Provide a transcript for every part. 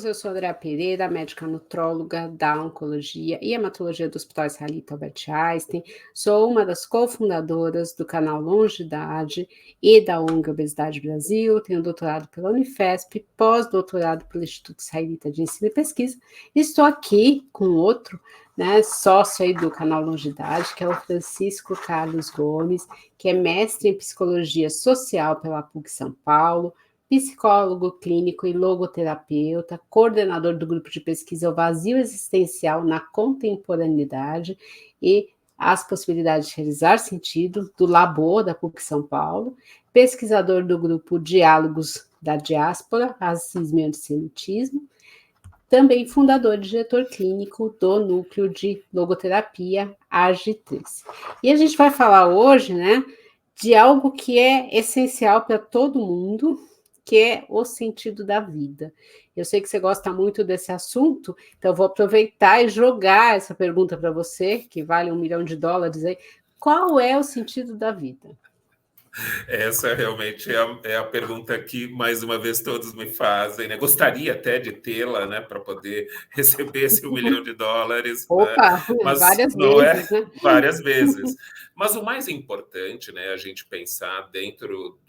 eu sou Andréa Pereira, médica nutróloga da Oncologia e Hematologia do Hospital Israelita Albert Einstein. Sou uma das cofundadoras do canal Longidade e da ONG Obesidade Brasil. Tenho doutorado pela Unifesp, pós-doutorado pelo Instituto Israelita de Ensino e Pesquisa. Estou aqui com outro, sócio aí do canal Longidade, que é o Francisco Carlos Gomes, que é mestre em Psicologia Social pela PUC São Paulo, psicólogo clínico e logoterapeuta, coordenador do grupo de pesquisa O Vazio Existencial na Contemporaneidade e as Possibilidades de Realizar Sentido, do Labor da PUC São Paulo, pesquisador do grupo Diálogos da Diáspora, Racismo e Antissemitismo, também fundador e diretor clínico do Núcleo de Logoterapia AG3. E a gente vai falar hoje, de algo que é essencial para todo mundo, que é o sentido da vida. Eu sei que você gosta muito desse assunto, então eu vou aproveitar e jogar essa pergunta para você, que vale $1 milhão aí. Qual é o sentido da vida? Essa realmente é a pergunta que, mais uma vez, todos me fazem, né? Gostaria até de tê-la, né, para poder receber esse $1 milhão. Opa, né? Mas várias não vezes, é várias vezes. Mas o mais importante, né, a gente pensar dentro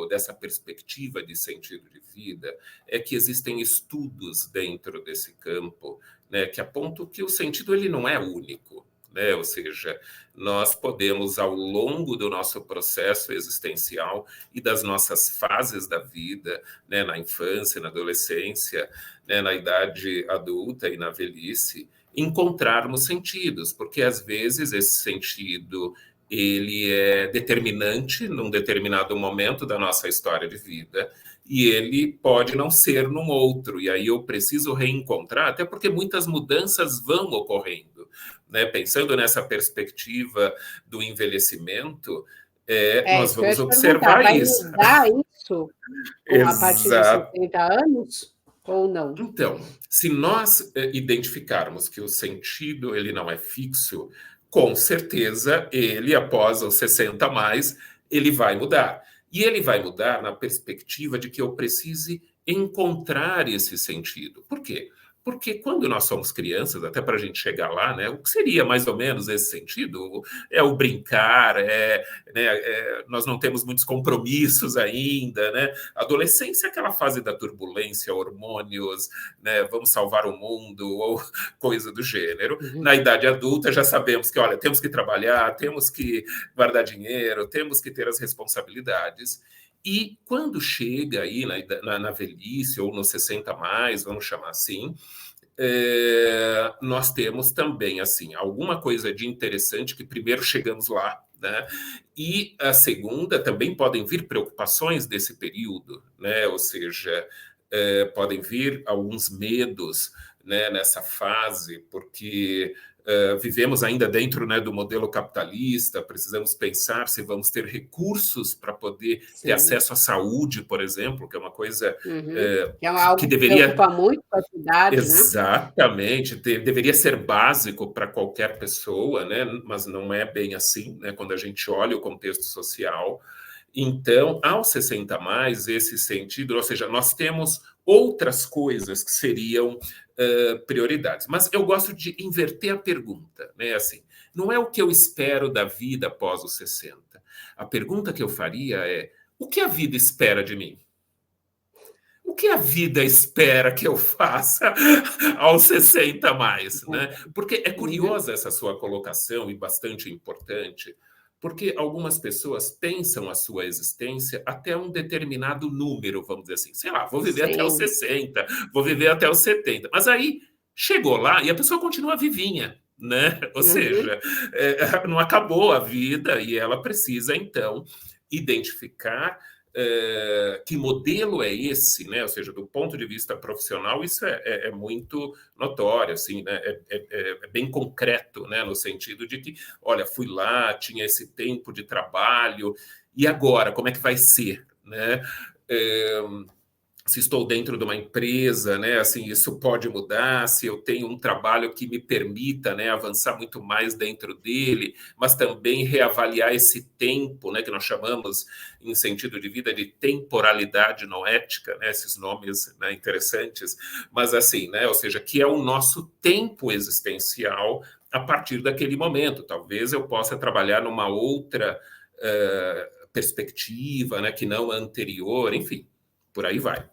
dessa perspectiva de sentido de vida, é que existem estudos dentro desse campo, né, que apontam que o sentido ele não é único. Né? Ou seja, nós podemos, ao longo do nosso processo existencial e das nossas fases da vida, né, na infância, na adolescência, né, na idade adulta e na velhice, encontrarmos sentidos, porque às vezes esse sentido ele é determinante num determinado momento da nossa história de vida e ele pode não ser num outro, e aí eu preciso reencontrar, até porque muitas mudanças vão ocorrendo. Né? Pensando nessa perspectiva do envelhecimento, nós isso que eu vamos ia te perguntar, observar vai isso. mudar isso a partir dos Exato. 60 anos ou não? Então, se nós identificarmos que o sentido ele não é fixo, com certeza ele, após os 60 mais, ele vai mudar. E ele vai mudar na perspectiva de que eu precise encontrar esse sentido. Por quê? Porque quando nós somos crianças, até para a gente chegar lá, né, o que seria mais ou menos esse sentido? É o brincar, nós não temos muitos compromissos ainda, né? A adolescência é aquela fase da turbulência, hormônios, né, vamos salvar o mundo, ou coisa do gênero. Na idade adulta já sabemos que, olha, temos que trabalhar, temos que guardar dinheiro, temos que ter as responsabilidades. E quando chega aí na velhice, ou nos 60 mais, vamos chamar assim, nós temos também assim alguma coisa de interessante que primeiro chegamos lá, né? E a segunda, também podem vir preocupações desse período, né? Ou seja, podem vir alguns medos, né, nessa fase, porque vivemos ainda dentro, né, do modelo capitalista, precisamos pensar se vamos ter recursos para poder ter acesso à saúde, por exemplo, que é uma coisa que é algo que que deveria... preocupa muito a cidade, Exatamente, deveria ser básico para qualquer pessoa, né? Mas não é bem assim, né? Quando a gente olha o contexto social. Então, aos 60 mais, esse sentido, ou seja, nós temos outras coisas que seriam prioridades. Mas eu gosto de inverter a pergunta, né? Assim, não é o que eu espero da vida após os 60. A pergunta que eu faria é: o que a vida espera de mim? O que a vida espera que eu faça aos 60 mais, né? Porque é curiosa essa sua colocação e bastante importante, porque algumas pessoas pensam a sua existência até um determinado número, vamos dizer assim. Sei lá, vou viver até os 60, vou viver até os 70. Mas aí chegou lá e a pessoa continua vivinha, né? Ou seja, não acabou a vida e ela precisa, então, identificar que modelo é esse, né? Ou seja, do ponto de vista profissional, isso é muito notório, assim, né? É bem concreto, né? No sentido de que, olha, fui lá, tinha esse tempo de trabalho, e agora, como é que vai ser, né? se estou dentro de uma empresa, né, assim, isso pode mudar, se eu tenho um trabalho que me permita, né, avançar muito mais dentro dele, mas também reavaliar esse tempo, né, que nós chamamos em sentido de vida de temporalidade noética, né, esses nomes, né, interessantes, mas assim, né, ou seja, que é o nosso tempo existencial a partir daquele momento. Talvez eu possa trabalhar numa outra perspectiva, né, que não a anterior, enfim, por aí vai.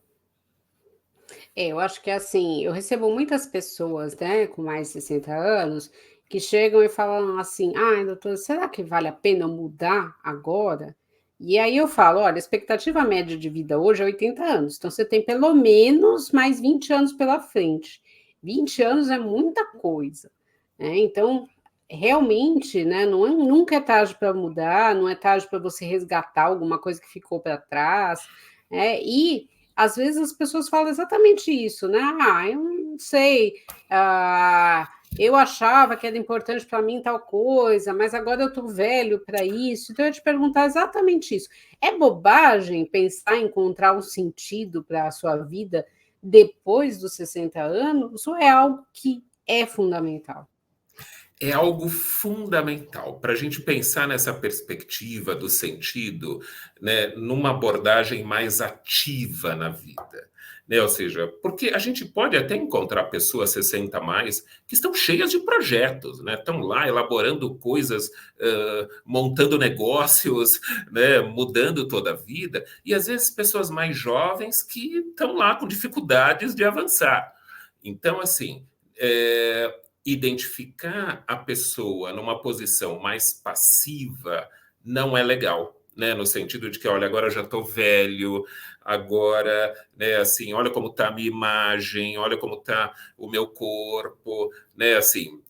Eu acho que assim, eu recebo muitas pessoas, né, com mais de 60 anos, que chegam e falam assim: "Ai, doutora, será que vale a pena mudar agora?" E aí eu falo: "Olha, a expectativa média de vida hoje é 80 anos, então você tem pelo menos mais 20 anos pela frente. 20 anos é muita coisa, né, então, realmente, né, não é nunca é tarde para mudar, não é tarde para você resgatar alguma coisa que ficou para trás, e às vezes as pessoas falam exatamente isso, né? Ah, eu não sei, eu achava que era importante para mim tal coisa, mas agora eu estou velho para isso. Então eu ia te perguntar exatamente isso. É bobagem pensar em encontrar um sentido para a sua vida depois dos 60 anos, ou é algo que é fundamental? É algo fundamental para a gente pensar nessa perspectiva do sentido, né, numa abordagem mais ativa na vida. Né? Ou seja, porque a gente pode até encontrar pessoas 60 a mais que estão cheias de projetos, né? Estão lá elaborando coisas, montando negócios, né? Mudando toda a vida, e às vezes pessoas mais jovens que estão lá com dificuldades de avançar. Então, assim, identificar a pessoa numa posição mais passiva não é legal, né? No sentido de que, olha, agora eu já estou velho, agora, né, assim, olha como está a minha imagem, olha como está o meu corpo, né, assim,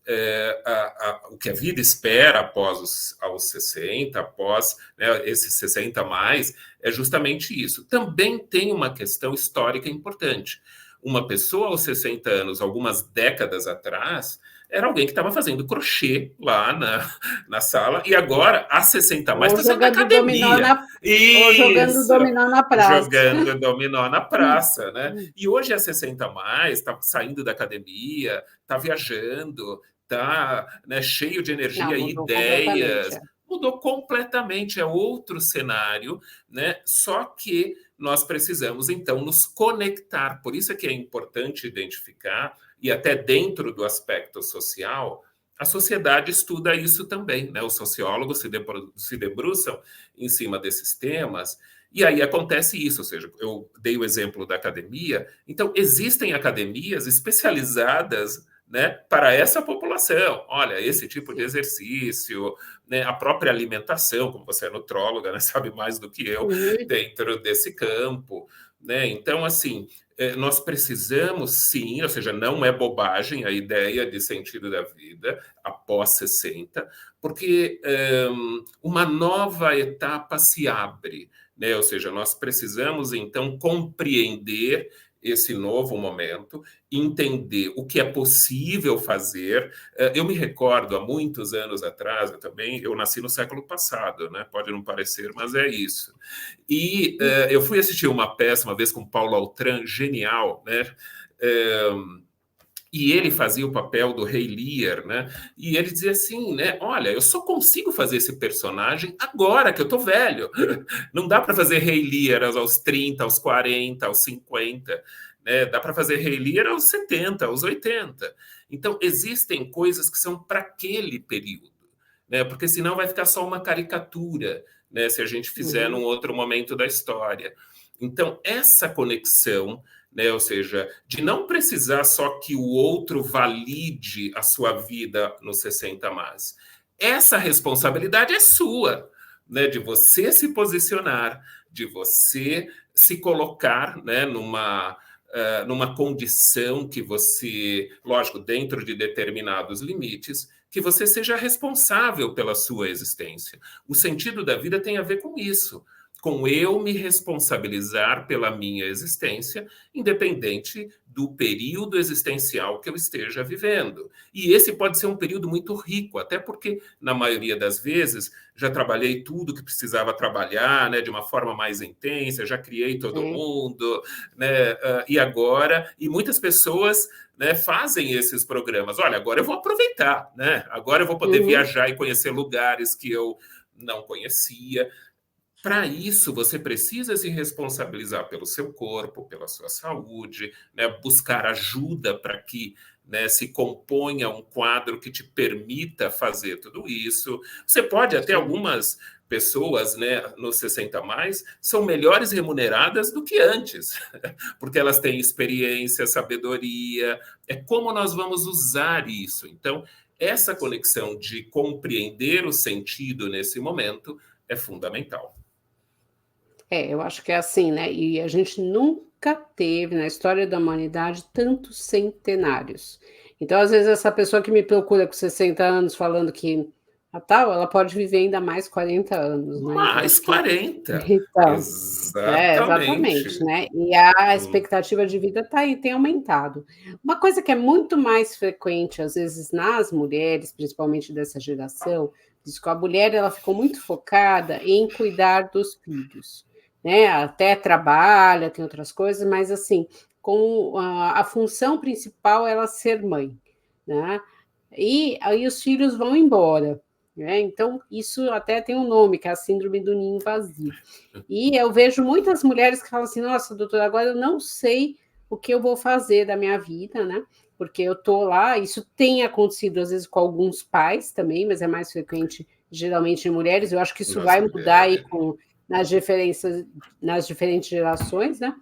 o que a vida espera após aos 60, após, né, esses 60 a mais, é justamente isso. Também tem uma questão histórica importante. Uma pessoa aos 60 anos, algumas décadas atrás, era alguém que estava fazendo crochê lá na sala, e agora, há 60 a mais, Ou está saindo da jogando dominó academia. ou jogando Isso! dominó na praça. Jogando dominó na praça, né? E hoje, há 60 a mais, está saindo da academia, está viajando, está, né, cheio de Não, energia e mudou completamente. ideias. Mudou completamente, é outro cenário, né? Só que nós precisamos, então, nos conectar. Por isso é que é importante identificar, e até dentro do aspecto social, a sociedade estuda isso também, né? Os sociólogos se debruçam em cima desses temas, e aí acontece isso, ou seja, eu dei o exemplo da academia, então existem academias especializadas, né, para essa população. Olha, esse tipo de exercício, né, a própria alimentação, como você é nutróloga, né, sabe mais do que eu, Uhum. dentro desse campo. Né? Então, assim, nós precisamos sim, ou seja, não é bobagem a ideia de sentido da vida após 60, porque uma nova etapa se abre, né? Ou seja, nós precisamos então compreender esse novo momento, entender o que é possível fazer. Eu me recordo, há muitos anos atrás, eu nasci no século passado, né? Pode não parecer, mas é isso. E eu fui assistir uma peça uma vez com Paulo Altran, genial, né? E ele fazia o papel do Rei Lear, né? E ele dizia assim, né? Olha, eu só consigo fazer esse personagem agora que eu tô velho. Não dá para fazer Rei Lear aos 30, aos 40, aos 50, né? Dá para fazer Rei Lear aos 70, aos 80. Então, existem coisas que são para aquele período, né? Porque senão vai ficar só uma caricatura, né? Se a gente fizer num outro momento da história. Então, essa conexão, né? Ou seja, de não precisar só que o outro valide a sua vida nos 60 mais. Essa responsabilidade é sua, né? De você se posicionar, de você se colocar, né, numa condição que você, lógico, dentro de determinados limites, que você seja responsável pela sua existência. O sentido da vida tem a ver com isso, com eu me responsabilizar pela minha existência, independente do período existencial que eu esteja vivendo. E esse pode ser um período muito rico, até porque, na maioria das vezes, já trabalhei tudo que precisava trabalhar, né, de uma forma mais intensa, já criei todo Sim. mundo, né, e agora... E muitas pessoas, né, fazem esses programas. Olha, agora eu vou aproveitar, né? Agora eu vou poder Uhum. viajar e conhecer lugares que eu não conhecia. Para isso, você precisa se responsabilizar pelo seu corpo, pela sua saúde, né? Buscar ajuda para que, né, se componha um quadro que te permita fazer tudo isso. Você pode até Sim. algumas pessoas, né, nos 60 mais, são melhores remuneradas do que antes, porque elas têm experiência, sabedoria. É como nós vamos usar isso. Então, essa conexão de compreender o sentido nesse momento é fundamental. Eu acho que é assim, né, e a gente nunca teve na história da humanidade tantos centenários. Então, às vezes, essa pessoa que me procura com 60 anos falando que a tal, ela pode viver ainda mais 40 anos, né, então Mais acho que 40. então, exatamente, Exatamente. né, e a Hum. expectativa de vida tem aumentado. Uma coisa que é muito mais frequente, às vezes, nas mulheres, principalmente dessa geração, diz que a mulher ela ficou muito focada em cuidar dos filhos, né, até trabalha, tem outras coisas, mas assim, com a função principal ela ser mãe, né, e aí os filhos vão embora, né, então isso até tem um nome, que é a síndrome do ninho vazio. E eu vejo muitas mulheres que falam assim: "Nossa, doutora, agora eu não sei o que eu vou fazer da minha vida, né, porque eu tô lá". Isso tem acontecido, às vezes, com alguns pais também, mas é mais frequente, geralmente, em mulheres. Eu acho que isso Nas vai mudar aí mulheres. com nas diferenças nas diferentes gerações, né.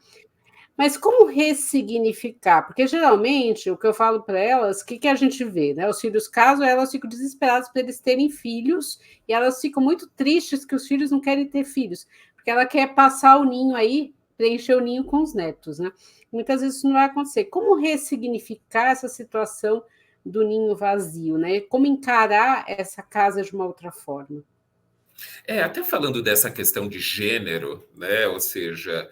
Mas como ressignificar? Porque geralmente o que eu falo para elas, o que que a gente vê, né, os filhos casam, elas ficam desesperadas para eles terem filhos, e elas ficam muito tristes que os filhos não querem ter filhos, porque ela quer passar o ninho aí, preencher o ninho com os netos, né. Muitas vezes isso não vai acontecer. Como ressignificar essa situação do ninho vazio, né, como encarar essa casa de uma outra forma? Até falando dessa questão de gênero, né? Ou seja,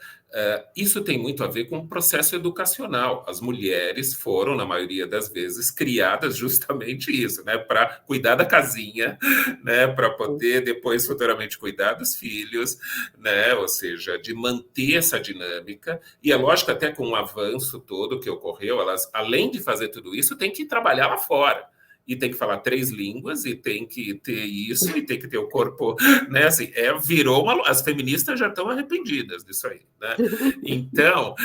isso tem muito a ver com o processo educacional. As mulheres foram, na maioria das vezes, criadas justamente isso, né? Para cuidar da casinha, né? Para poder depois futuramente cuidar dos filhos, né? Ou seja, de manter essa dinâmica. E é lógico, até com o avanço todo que ocorreu, elas, além de fazer tudo isso, têm que trabalhar lá fora. E tem que falar 3 línguas, e tem que ter isso, e tem que ter o corpo, né? Assim, virou uma. As feministas já estão arrependidas disso aí, né? Então,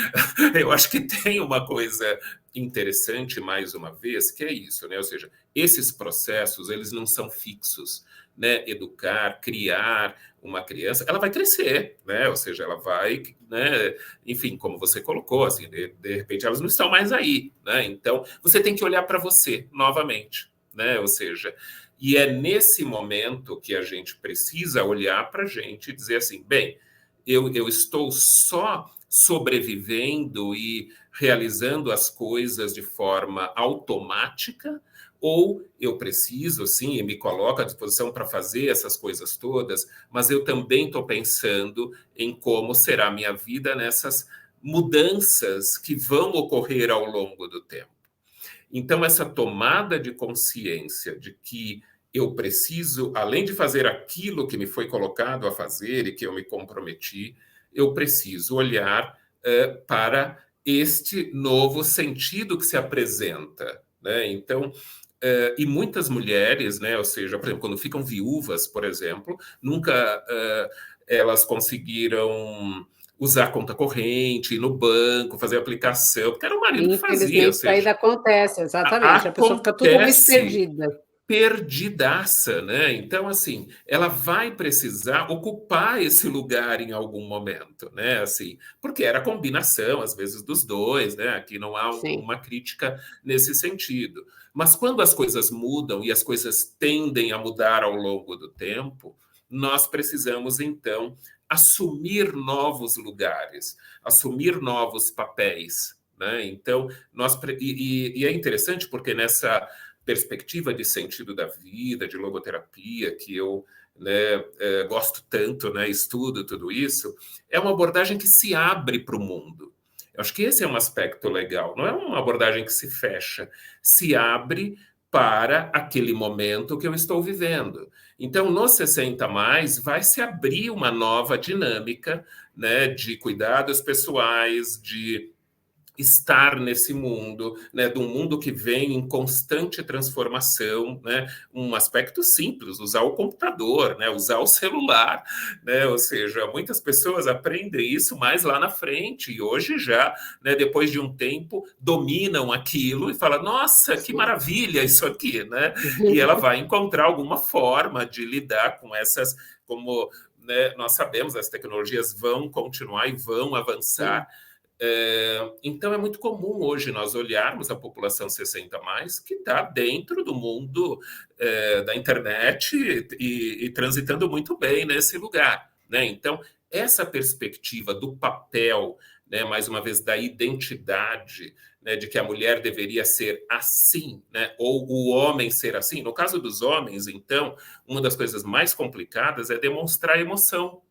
eu acho que tem uma coisa interessante, mais uma vez, que é isso, né? Ou seja, esses processos, eles não são fixos, né? Educar, criar uma criança, ela vai crescer, né? Ou seja, ela vai, né? Enfim, como você colocou, assim, de repente elas não estão mais aí, né? Então, você tem que olhar para você novamente, né? Ou seja, e é nesse momento que a gente precisa olhar para a gente e dizer assim, bem, eu estou só sobrevivendo e realizando as coisas de forma automática, ou eu preciso, sim, e me coloco à disposição para fazer essas coisas todas, mas eu também estou pensando em como será a minha vida nessas mudanças que vão ocorrer ao longo do tempo. Então, essa tomada de consciência de que eu preciso, além de fazer aquilo que me foi colocado a fazer e que eu me comprometi, eu preciso olhar para este novo sentido que se apresenta, né? Então, e muitas mulheres, né, ou seja, por exemplo, quando ficam viúvas, por exemplo, nunca elas conseguiram usar conta corrente, ir no banco, fazer aplicação, porque era o marido que fazia, ou Infelizmente isso ainda seja, acontece, exatamente, a pessoa fica totalmente acontece perdida. perdidaça, né? Então, assim, ela vai precisar ocupar esse lugar em algum momento, né? Assim, porque era combinação, às vezes, dos dois, né? Aqui não há Sim. uma crítica nesse sentido. Mas quando as coisas mudam e as coisas tendem a mudar ao longo do tempo, nós precisamos, então, assumir novos lugares, assumir novos papéis, né? Então, e é interessante porque nessa perspectiva de sentido da vida, de logoterapia, que eu, né, gosto tanto, né, estudo tudo isso, é uma abordagem que se abre para o mundo. Eu acho que esse é um aspecto legal. Não é uma abordagem que se fecha, se abre para aquele momento que eu estou vivendo. Então, no 60 mais, vai se abrir uma nova dinâmica, né, de cuidados pessoais, de estar nesse mundo, né, de um mundo que vem em constante transformação, né, um aspecto simples, usar o computador, né, usar o celular, né, ou seja, muitas pessoas aprendem isso mais lá na frente e hoje já, né, depois de um tempo, dominam aquilo e falam, nossa, que Sim. maravilha isso aqui, né, e ela vai encontrar alguma forma de lidar com essas, como, né, nós sabemos, as tecnologias vão continuar e vão avançar. Sim. Então é muito comum hoje nós olharmos a população 60 mais que está dentro do mundo da internet e transitando muito bem nesse lugar, né? Então essa perspectiva do papel, né, mais uma vez da identidade, né, de que a mulher deveria ser assim, né, ou o homem ser assim. No caso dos homens, então, uma das coisas mais complicadas é demonstrar emoção.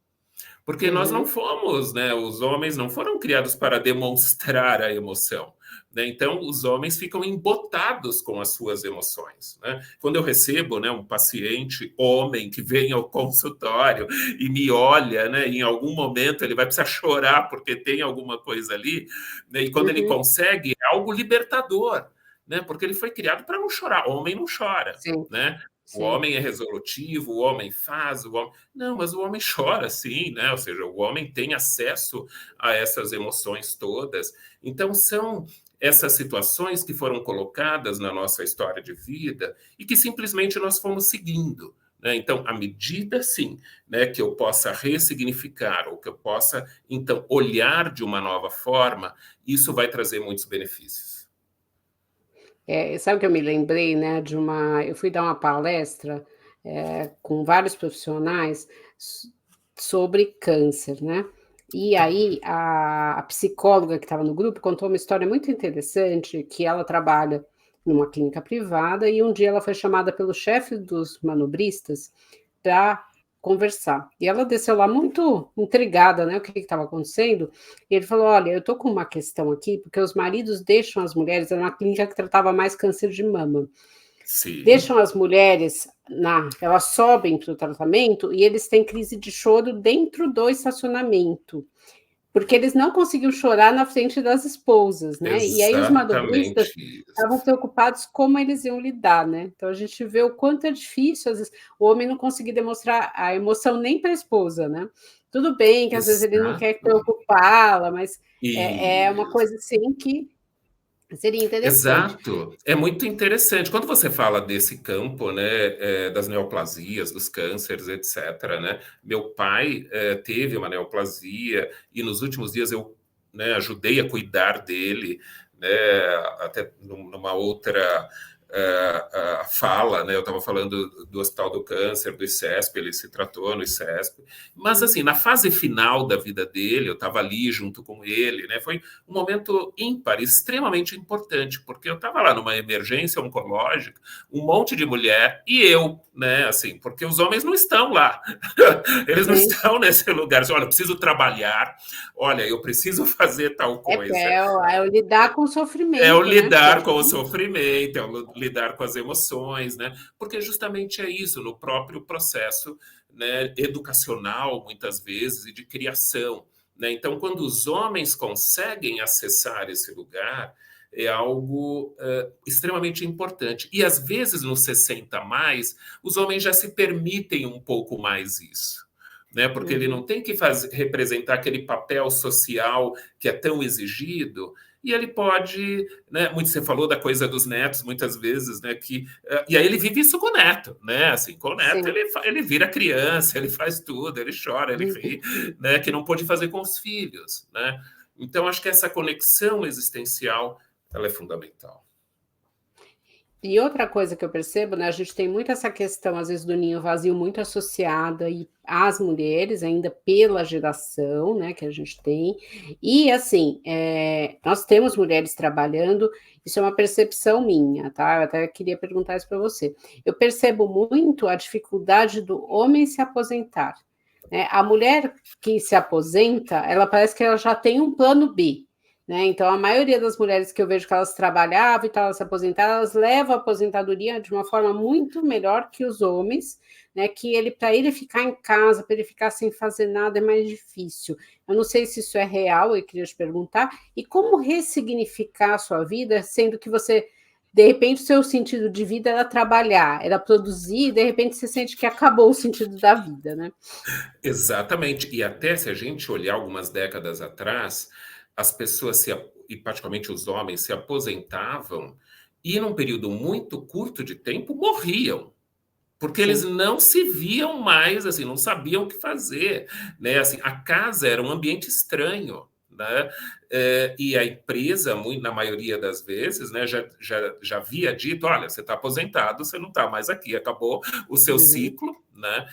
Porque nós não Uhum. fomos, né? Os homens não foram criados para demonstrar a emoção. Né? Então, os homens ficam embotados com as suas emoções. Né? Quando eu recebo, né, um paciente homem que vem ao consultório e me olha, né, em algum momento ele vai precisar chorar porque tem alguma coisa ali, né, e quando ele Uhum. consegue, é algo libertador, né, porque ele foi criado para não chorar. Homem não chora. Sim. Né? O Sim. homem é resolutivo, o homem faz, o homem... Não, mas o homem chora sim, né? Ou seja, o homem tem acesso a essas emoções todas. Então, são essas situações que foram colocadas na nossa história de vida e que simplesmente nós fomos seguindo. Né? Então, à medida, sim, né, que eu possa ressignificar ou que eu possa, então, olhar de uma nova forma, isso vai trazer muitos benefícios. Sabe que eu me lembrei, né, eu fui dar uma palestra, com vários profissionais sobre câncer, né? E aí a psicóloga que estava no grupo contou uma história muito interessante, que ela trabalha numa clínica privada e um dia ela foi chamada pelo chefe dos manobristas para conversar. E ela desceu lá muito intrigada, né, o que estava acontecendo, e ele falou: "Olha, eu tô com uma questão aqui, porque os maridos deixam as mulheres", era uma clínica que tratava mais câncer de mama, Sim, "deixam as mulheres elas sobem para o tratamento e eles têm crise de choro dentro do estacionamento, porque eles não conseguiam chorar na frente das esposas, né, e aí os manobristas exatamente estavam isso. preocupados como eles iam lidar, né. Então a gente vê o quanto é difícil, às vezes, o homem não conseguir demonstrar a emoção nem para a esposa, né. Tudo bem que às vezes ele não quer Exato. preocupá-la, mas é uma Isso. coisa, assim, que seria interessante. Exato, é muito interessante. Quando você fala desse campo, né, das neoplasias, dos cânceres, etc., né, meu pai teve uma neoplasia e nos últimos dias eu, né, ajudei a cuidar dele, né, até numa outra fala, né, eu estava falando do Hospital do Câncer, do ICESP, ele se tratou no ICESP, mas Uhum. assim, na fase final da vida dele, eu estava ali junto com ele, né, foi um momento ímpar, extremamente importante, porque eu estava lá numa emergência oncológica, um monte de mulher e eu, né, assim, porque os homens não estão lá, eles não Sim. estão nesse lugar, assim, olha, eu preciso trabalhar, olha, eu preciso fazer tal coisa, É o lidar com o é o sofrimento, né, que é lidar com o difícil. sofrimento, é o lidar com as emoções, né? Porque justamente é isso, no próprio processo, né, educacional, muitas vezes, e de criação. Né? Então, quando os homens conseguem acessar esse lugar, é algo extremamente importante. E às vezes, no 60 mais, os homens já se permitem um pouco mais isso. Né? Porque ele Uhum. não tem que representar aquele papel social que é tão exigido, e ele pode, né, muito você falou da coisa dos netos muitas vezes, né, que e aí ele vive isso com o neto, né, assim, com o neto Sim. ele vira criança, ele faz tudo, ele chora, ele ri, né, que não pôde fazer com os filhos, né? Então acho que essa conexão existencial ela é fundamental. E outra coisa que eu percebo, né, a gente tem muito essa questão, às vezes, do ninho vazio muito associada aí às mulheres, ainda pela geração, né, que a gente tem. E assim, nós temos mulheres trabalhando, isso é uma percepção minha, tá? Eu até queria perguntar isso para você. Eu percebo muito a dificuldade do homem se aposentar, né? A mulher que se aposenta, ela parece que ela já tem um plano B. Né? Então, a maioria das mulheres que eu vejo que elas trabalhavam e tal, elas se aposentaram, elas levam a aposentadoria de uma forma muito melhor que os homens, né? Que ele, para ele ficar em casa, para ele ficar sem fazer nada, é mais difícil. Eu não sei se isso é real, eu queria te perguntar, e como ressignificar a sua vida, sendo que você, de repente, o seu sentido de vida era trabalhar, era produzir, e de repente você sente que acabou o sentido da vida, né? Exatamente. E até se a gente olhar algumas décadas atrás, as pessoas, e particularmente os homens, se aposentavam e, num período muito curto de tempo, morriam. Porque eles Sim. não se viam mais, assim, não sabiam o que fazer, né? Assim, a casa era um ambiente estranho, né? E a empresa, na maioria das vezes, né, já havia dito, olha, você está aposentado, você não está mais aqui, acabou o seu Uhum. ciclo, né?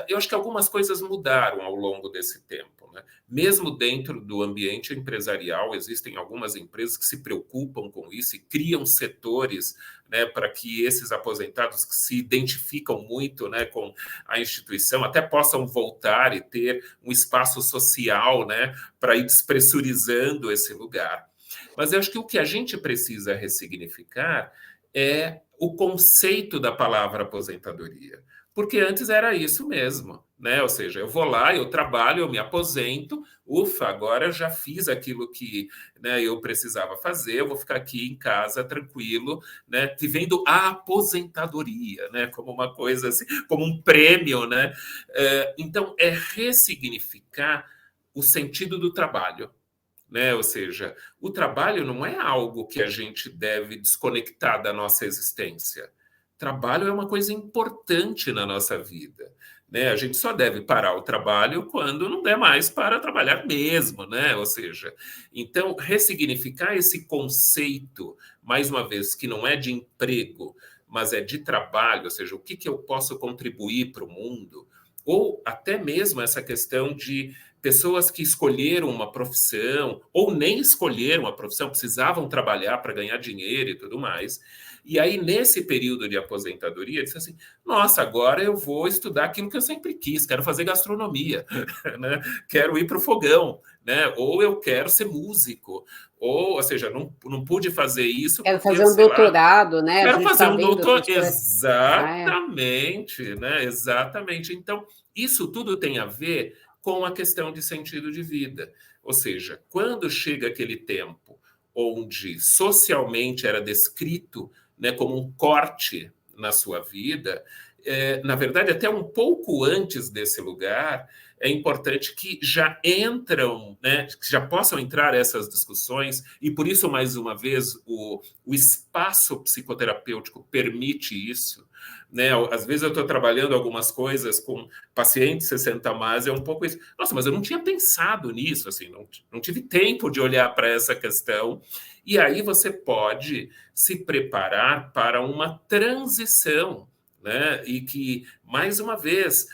Eu acho que algumas coisas mudaram ao longo desse tempo, né? Mesmo dentro do ambiente empresarial, existem algumas empresas que se preocupam com isso e criam setores, né, para que esses aposentados que se identificam muito, né, com a instituição até possam voltar e ter um espaço social, né, para ir despressurizando esse lugar. Mas eu acho que o que a gente precisa ressignificar é o conceito da palavra aposentadoria. Porque antes era isso mesmo, né? Ou seja, eu vou lá, eu trabalho, eu me aposento, ufa, agora eu já fiz aquilo que, né, eu precisava fazer, eu vou ficar aqui em casa tranquilo, né, vivendo a aposentadoria, né, como uma coisa assim, como um prêmio, né? Então, é ressignificar o sentido do trabalho. Né? Ou seja, o trabalho não é algo que a gente deve desconectar da nossa existência. Trabalho é uma coisa importante na nossa vida. Né? A gente só deve parar o trabalho quando não der mais para trabalhar mesmo, né? Ou seja, então ressignificar esse conceito, mais uma vez, que não é de emprego, mas é de trabalho, ou seja, o que eu posso contribuir para o mundo, ou até mesmo essa questão de pessoas que escolheram uma profissão ou nem escolheram a profissão, precisavam trabalhar para ganhar dinheiro e tudo mais. E aí, nesse período de aposentadoria, disse assim: nossa, agora eu vou estudar aquilo que eu sempre quis, quero fazer gastronomia, né? Quero ir para o fogão, né? Ou eu quero ser músico, ou seja, não pude fazer isso Quero porque, fazer um sei lá, doutorado, né? A quero gente fazer está um vendo doutor. essas coisas. Ah, é. Exatamente, né? Exatamente. Então, isso tudo tem a ver com a questão de sentido de vida. Ou seja, quando chega aquele tempo onde socialmente era descrito, né, como um corte na sua vida, na verdade, até um pouco antes desse lugar, é importante que já entram, né, que já possam entrar essas discussões, e por isso, mais uma vez, o espaço psicoterapêutico permite isso. Né? Às vezes eu estou trabalhando algumas coisas com pacientes 60 mais, é um pouco isso. Nossa, mas eu não tinha pensado nisso, assim, não tive tempo de olhar para essa questão. E aí você pode se preparar para uma transição, né? E que, mais uma vez,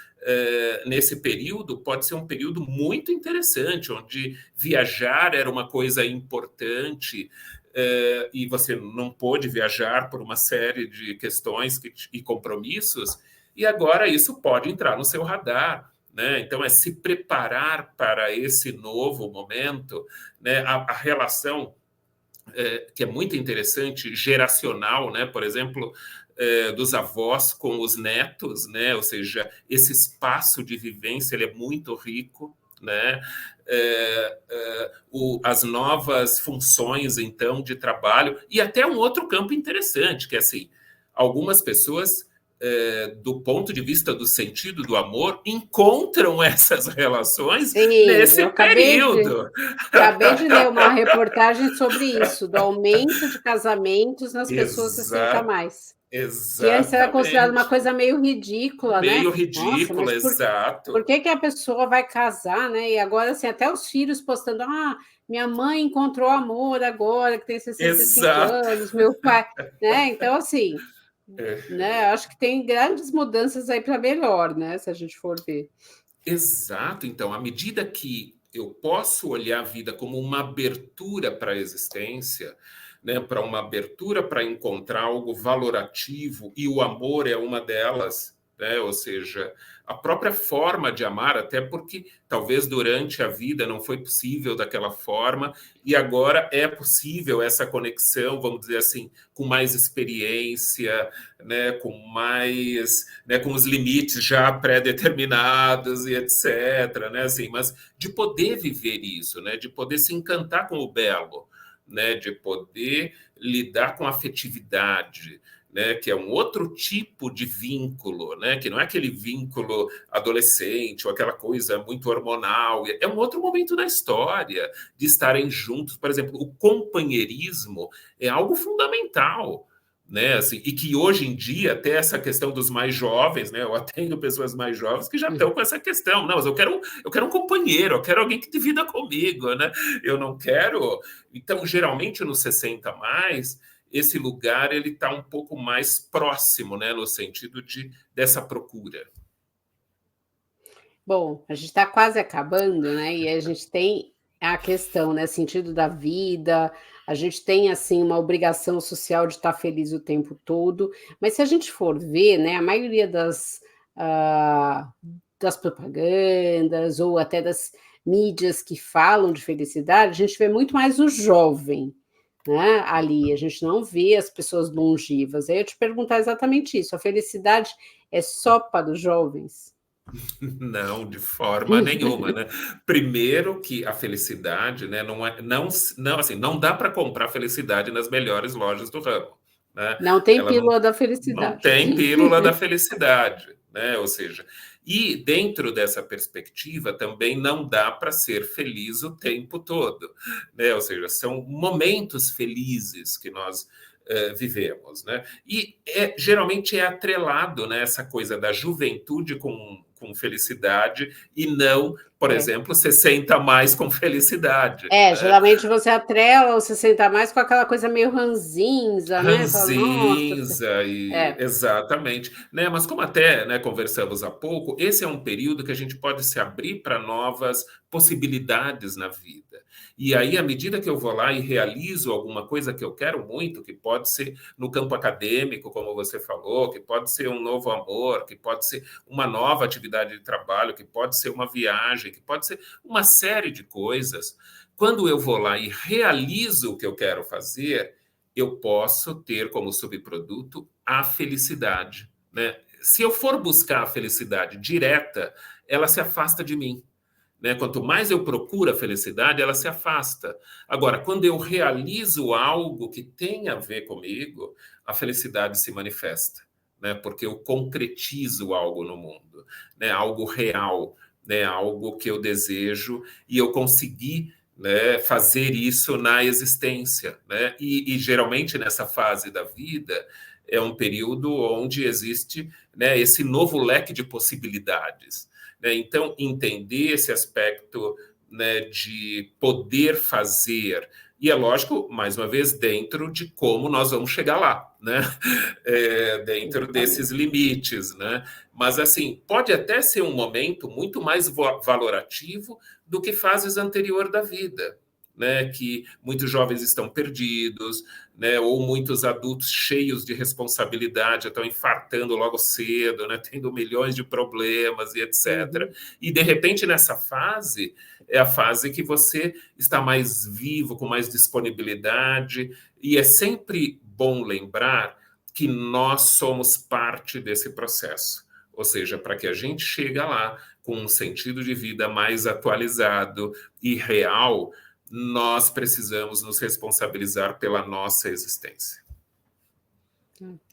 nesse período, pode ser um período muito interessante, onde viajar era uma coisa importante, e você não pôde viajar por uma série de questões e compromissos, e agora isso pode entrar no seu radar. Né? Então, é se preparar para esse novo momento, né? A relação que é muito interessante, geracional, né? Por exemplo, dos avós com os netos, né? Ou seja, esse espaço de vivência ele é muito rico, né? As novas funções, então, de trabalho, e até um outro campo interessante, que é assim, algumas pessoas, do ponto de vista do sentido do amor, encontram essas relações Sim, nesse eu período. acabei de ler uma reportagem sobre isso, do aumento de casamentos nas pessoas 60 a Exato. mais. Que antes era considerado uma Exatamente. coisa meio ridícula, né? Meio Nossa, ridícula, mas por exato. que que a pessoa vai casar, né? E agora, assim, até os filhos postando, minha mãe encontrou amor agora, que tem 65 Exato. anos, meu pai, né? Então, assim, É. né? Acho que tem grandes mudanças aí para melhor, né? Se a gente for ver. Exato. Então, à medida que eu posso olhar a vida como uma abertura para a existência, né, para uma abertura para encontrar algo valorativo, e o amor é uma delas, né, ou seja, a própria forma de amar, até porque talvez durante a vida não foi possível daquela forma, e agora é possível essa conexão, vamos dizer assim, com mais experiência, né, com mais, né, com os limites já pré-determinados e etc, né, assim, mas de poder viver isso, né, de poder se encantar com o belo, né, de poder lidar com afetividade, né, que é um outro tipo de vínculo, né, que não é aquele vínculo adolescente ou aquela coisa muito hormonal, é um outro momento da história de estarem juntos. Por exemplo, o companheirismo é algo fundamental, né, assim, e que hoje em dia até essa questão dos mais jovens, né, eu atendo pessoas mais jovens que já estão com essa questão, não, mas eu quero um companheiro, eu quero alguém que divida comigo, né, eu não quero. Então, geralmente nos 60 mais, esse lugar ele está um pouco mais próximo, né, no sentido dessa procura. Bom, a gente está quase acabando, né? E a gente tem a questão, né? Sentido da vida, a gente tem assim uma obrigação social de estar feliz o tempo todo, mas se a gente for ver, né, a maioria ah, das propagandas ou até das mídias que falam de felicidade, a gente vê muito mais o jovem, né? Ali, a gente não vê as pessoas longevas. Aí eu te perguntar exatamente isso: a felicidade é só para os jovens? Não, de forma nenhuma, né? Primeiro que a felicidade, né, não assim, não dá para comprar felicidade nas melhores lojas do ramo, né? Não tem Ela não, pílula da não felicidade. tem pílula da felicidade, né? Ou seja, e dentro dessa perspectiva também não dá para ser feliz o tempo todo, né? Ou seja, são momentos felizes que nós vivemos, né? E geralmente é atrelado, né, essa coisa da juventude com felicidade e não, por É. exemplo, 60 mais com felicidade, É, né? geralmente você atrela ou se senta mais com aquela coisa meio ranzinza, né? Fala, nossa, Ranzinza e é, exatamente, né? Mas como até, né, conversamos há pouco, esse é um período que a gente pode se abrir para novas possibilidades na vida. E aí, à medida que eu vou lá e realizo alguma coisa que eu quero muito, que pode ser no campo acadêmico, como você falou, que pode ser um novo amor, que pode ser uma nova atividade de trabalho, que pode ser uma viagem, que pode ser uma série de coisas. Quando eu vou lá e realizo o que eu quero fazer, eu posso ter como subproduto a felicidade, né? Se eu for buscar a felicidade direta, ela se afasta de mim, né? Quanto mais eu procuro a felicidade, ela se afasta. Agora, quando eu realizo algo que tem a ver comigo, a felicidade se manifesta, né? Porque eu concretizo algo no mundo, né? Algo real, né? Algo que eu desejo e eu consegui, né, fazer isso na existência, né? E geralmente nessa fase da vida é um período onde existe, né, esse novo leque de possibilidades, né? Então, entender esse aspecto, né, de poder fazer, e é lógico, mais uma vez, dentro de como nós vamos chegar lá, né? Dentro desses exatamente. limites, né? Mas, assim, pode até ser um momento muito mais valorativo do que fases anterior da vida, né? Que muitos jovens estão perdidos, né? Ou muitos adultos cheios de responsabilidade estão infartando logo cedo, né? Tendo milhões de problemas e etc. Uhum. E de repente nessa fase é a fase que você está mais vivo, com mais disponibilidade, e é sempre bom lembrar que nós somos parte desse processo. Ou seja, para que a gente chegue lá com um sentido de vida mais atualizado e real, nós precisamos nos responsabilizar pela nossa existência.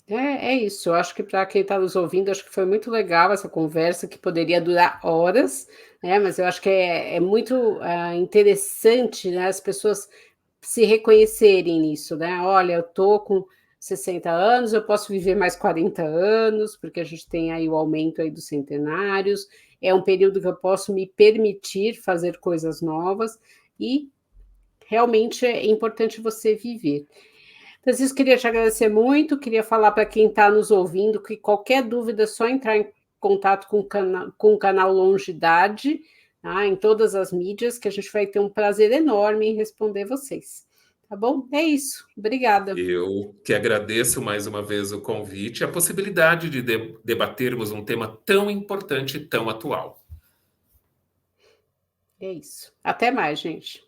É isso. Eu acho que para quem está nos ouvindo, acho que foi muito legal essa conversa, que poderia durar horas, né? Mas eu acho que é muito interessante, né, as pessoas se reconhecerem nisso, né? Olha, eu tô com 60 anos, eu posso viver mais 40 anos, porque a gente tem aí o aumento aí dos centenários, é um período que eu posso me permitir fazer coisas novas, e realmente é importante você viver. Francisco, queria te agradecer muito, queria falar para quem está nos ouvindo que qualquer dúvida é só entrar em contato com o canal Longidade, tá? Em todas as mídias, que a gente vai ter um prazer enorme em responder vocês. Tá bom? É isso. Obrigada. Eu que agradeço mais uma vez o convite e a possibilidade de debatermos um tema tão importante e tão atual. É isso. Até mais, gente.